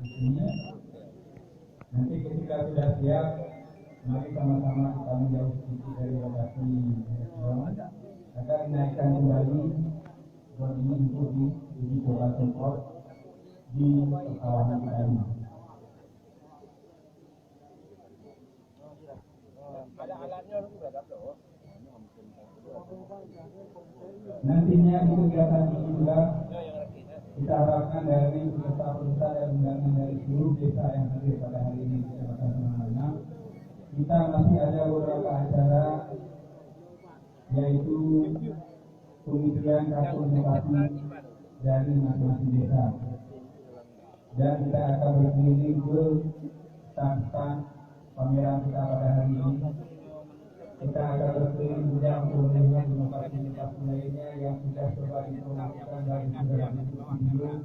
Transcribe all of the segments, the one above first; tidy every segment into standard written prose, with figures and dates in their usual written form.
ini. Nanti ketika sudah siap, mari sama-sama kita menjauh sedikit dari lokasi drone agar dinaikkan kembali drone ini untuk diuji coba semprot di perkawanan kita ini. Ada alatnya sudah ada. Nantinya di kegiatan ini juga kita harapkan dari peserta-peserta dan undangan dari seluruh desa yang hadir pada hari ini di Kecamatan Semarang, kita masih ada beberapa acara, yaitu pengujian kartu inovasi dari masing-masing desa, dan kita akan berkeliling ke stand-stand pameran kita pada hari ini. Kita akan berkeliling juga untuk melihat inovasi-inovasi lainnya yang sudah coba dipromosikan dari sudah video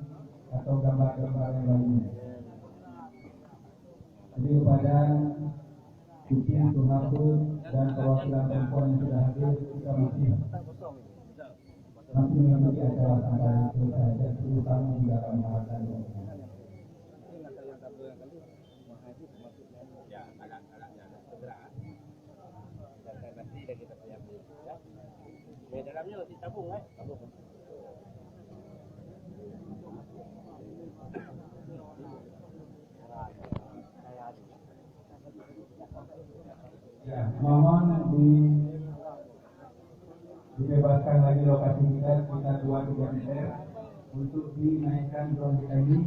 atau gambar-gambar yang lainnya. Jadi kepada Kucing, Tuhaku, dan perwakilan perempuan yang sudah hadir, kita masih mengikuti acara sampai selesai dan terutama juga akan mengharapkan dalamnya ditabung ya, mohon dibebaskan lagi lokasi kita sekitar 2-3 meter untuk dinaikkan drone kita ini.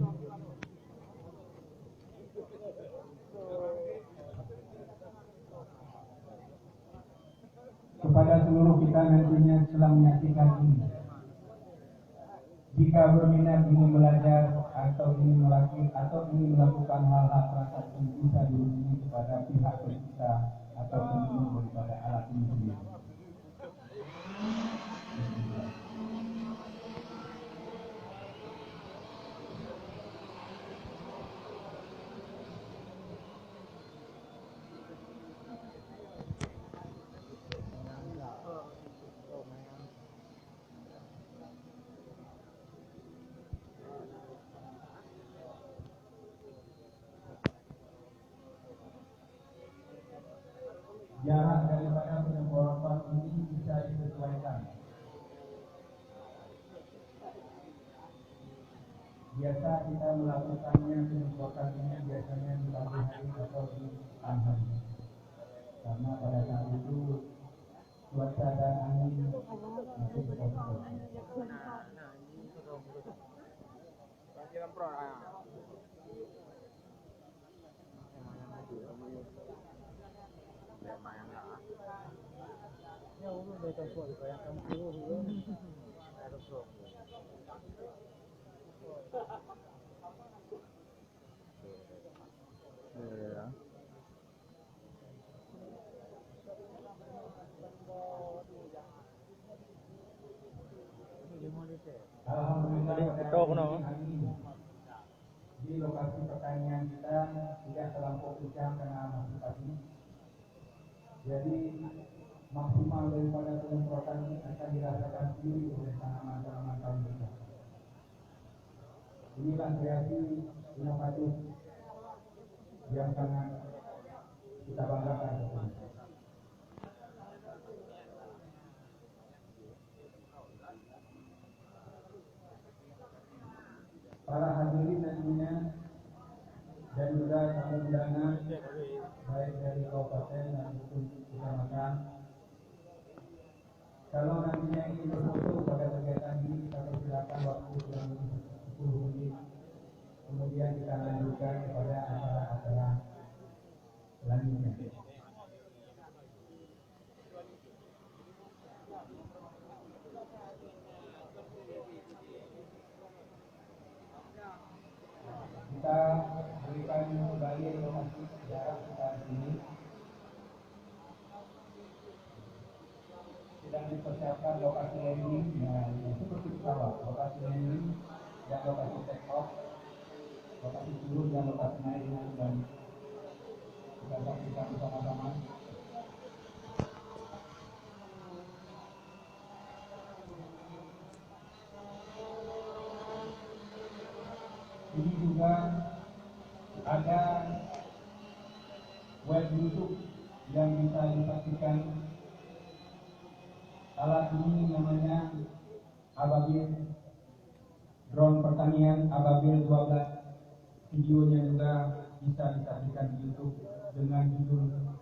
Kepada seluruh kita nantinya setelah menyaksikan ini, jika berminat ingin belajar atau ingin melakukan hal-hal transaksi, bisa dihubungi kepada pihak pencipta atau penunjuk daripada alat ini sendiri. Jarak daripada penyemprotan ini bisa disesuaikan. Biasa kita melakukannya penyemprotan ini biasanya di pagi hari atau di siang hari. Karena pada saat itu cuaca dan angin masih berkondisi. Alhamdulillah di lokasi pertanian kita tidak terlampau hujan karena masih pagi. Jadi maksimal daripada penyemprotan ini akan dirasakan sendiri oleh tanaman-tanaman kaum kita. Inilah kreasi inovatif yang sangat kita banggakan. Para hadirin nantinya dan juga tamu undangan baik dari kabupaten maupun kecamatan, kalau nantinya ingin berfoto pada kegiatan ini, kita persilakan waktu kurang lebih 10 menit. Kemudian kita lanjutkan kepada acara-acara selanjutnya. Kita berikan kembali lokasi sejarah kita ini. Sedang dipersiapkan lokasi landing, seperti pesawat, lokasi landing dan lokasi take off, lokasi turun dan lokasi naik dan kita saksikan bersama-sama. Ini juga ada web YouTube yang bisa disaksikan. Alat ini namanya Ababil drone pertanian Ababil 12. Videonya juga bisa disaksikan di YouTube dengan judul